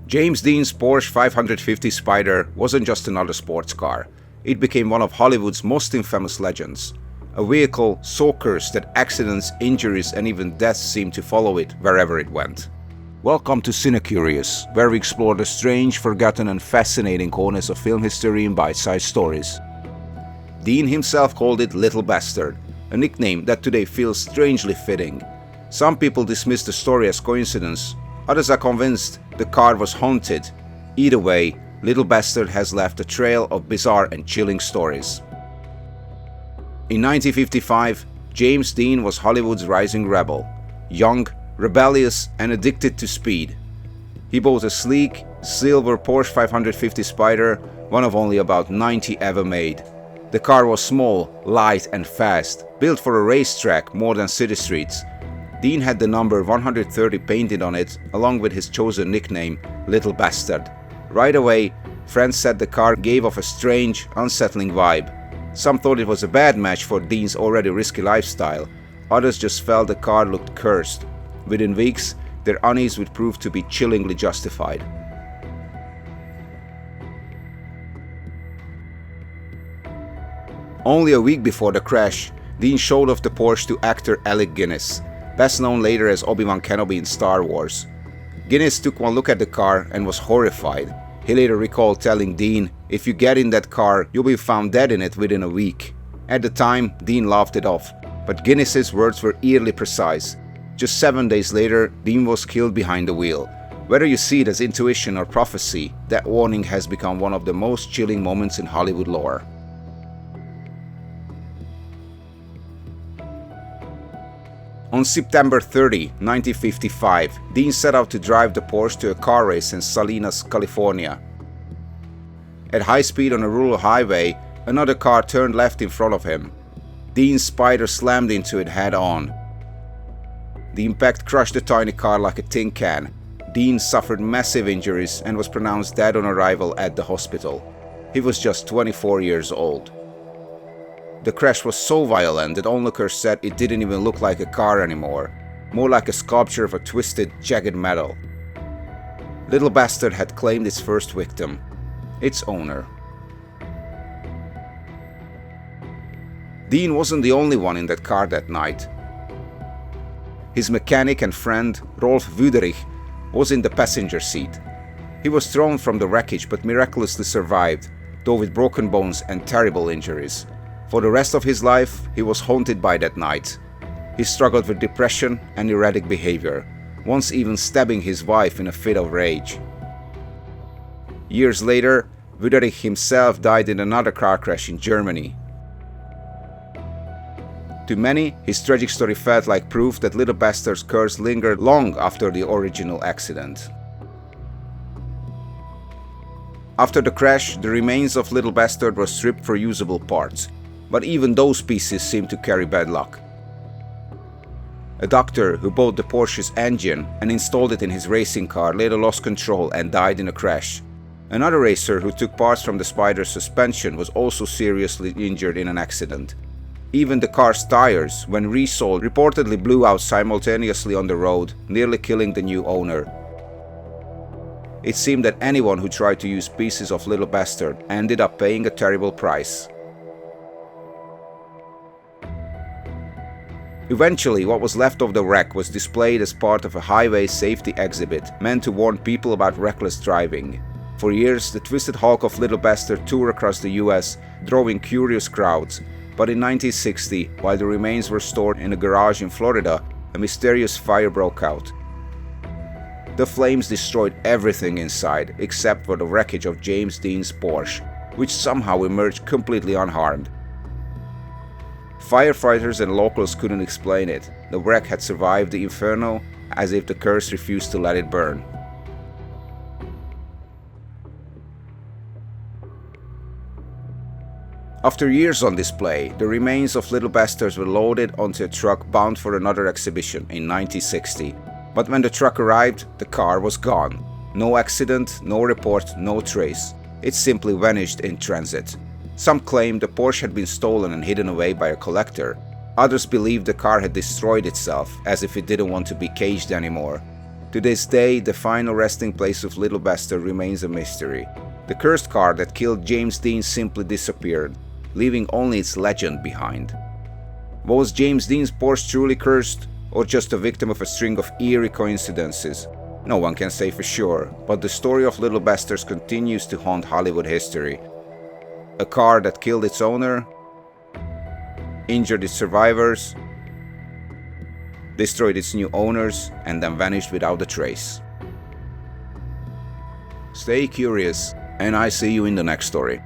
James Dean's Porsche 550 Spyder wasn't just another sports car. It became one of Hollywood's most infamous legends. A vehicle so cursed that accidents, injuries, and even deaths seemed to follow it wherever it went. Welcome to Cinecurious, where we explore the strange, forgotten, and fascinating corners of film history in bite-sized stories. Dean himself called it Little Bastard, a nickname that today feels strangely fitting. Some people dismiss the story as coincidence, others are convinced the car was haunted. Either way, Little Bastard has left a trail of bizarre and chilling stories. In 1955, James Dean was Hollywood's rising rebel, young, rebellious, and addicted to speed. He bought a sleek, silver Porsche 550 Spyder, one of only about 90 ever made. The car was small, light, and fast, built for a racetrack more than city streets. Dean had the number 130 painted on it, along with his chosen nickname, Little Bastard. Right away, friends said the car gave off a strange, unsettling vibe. Some thought it was a bad match for Dean's already risky lifestyle. Others just felt the car looked cursed. Within weeks, their unease would prove to be chillingly justified. Only a week before the crash, Dean showed off the Porsche to actor Alec Guinness, best known later as Obi-Wan Kenobi in Star Wars. Guinness took one look at the car and was horrified. He later recalled telling Dean, "If you get in that car, you'll be found dead in it within a week." At the time, Dean laughed it off, but Guinness's words were eerily precise. Just 7 days later, Dean was killed behind the wheel. Whether you see it as intuition or prophecy, that warning has become one of the most chilling moments in Hollywood lore. On September 30, 1955, Dean set out to drive the Porsche to a car race in Salinas, California. At high speed on a rural highway, another car turned left in front of him. Dean's Spyder slammed into it head-on. The impact crushed the tiny car like a tin can. Dean suffered massive injuries and was pronounced dead on arrival at the hospital. He was just 24 years old. The crash was so violent that onlookers said it didn't even look like a car anymore, more like a sculpture of a twisted, jagged metal. Little Bastard had claimed its first victim, its owner. Dean wasn't the only one in that car that night. His mechanic and friend, Rolf Wüderich, was in the passenger seat. He was thrown from the wreckage but miraculously survived, though with broken bones and terrible injuries. For the rest of his life, he was haunted by that night. He struggled with depression and erratic behavior, once even stabbing his wife in a fit of rage. Years later, Wüderich himself died in another car crash in Germany. To many, his tragic story felt like proof that Little Bastard's curse lingered long after the original accident. After the crash, the remains of Little Bastard were stripped for usable parts. But even those pieces seemed to carry bad luck. A doctor who bought the Porsche's engine and installed it in his racing car later lost control and died in a crash. Another racer who took parts from the Spyder's suspension was also seriously injured in an accident. Even the car's tires, when resold, reportedly blew out simultaneously on the road, nearly killing the new owner. It seemed that anyone who tried to use pieces of Little Bastard ended up paying a terrible price. Eventually, what was left of the wreck was displayed as part of a highway safety exhibit meant to warn people about reckless driving. For years, the twisted hulk of Little Bastard toured across the US, drawing curious crowds. But in 1960, while the remains were stored in a garage in Florida, a mysterious fire broke out. The flames destroyed everything inside, except for the wreckage of James Dean's Porsche, which somehow emerged completely unharmed. Firefighters and locals couldn't explain it. The wreck had survived the inferno as if the curse refused to let it burn. After years on display, the remains of Little Bastards were loaded onto a truck bound for another exhibition in 1960. But when the truck arrived, the car was gone. No accident, no report, no trace. It simply vanished in transit. Some claimed the Porsche had been stolen and hidden away by a collector. Others believed the car had destroyed itself, as if it didn't want to be caged anymore. To this day, the final resting place of Little Bester remains a mystery. The cursed car that killed James Dean simply disappeared, leaving only its legend behind. Was James Dean's Porsche truly cursed, or just a victim of a string of eerie coincidences? No one can say for sure, but the story of Little Besters continues to haunt Hollywood history. A car that killed its owner, injured its survivors, destroyed its new owners, and then vanished without a trace. Stay curious, and I see you in the next story.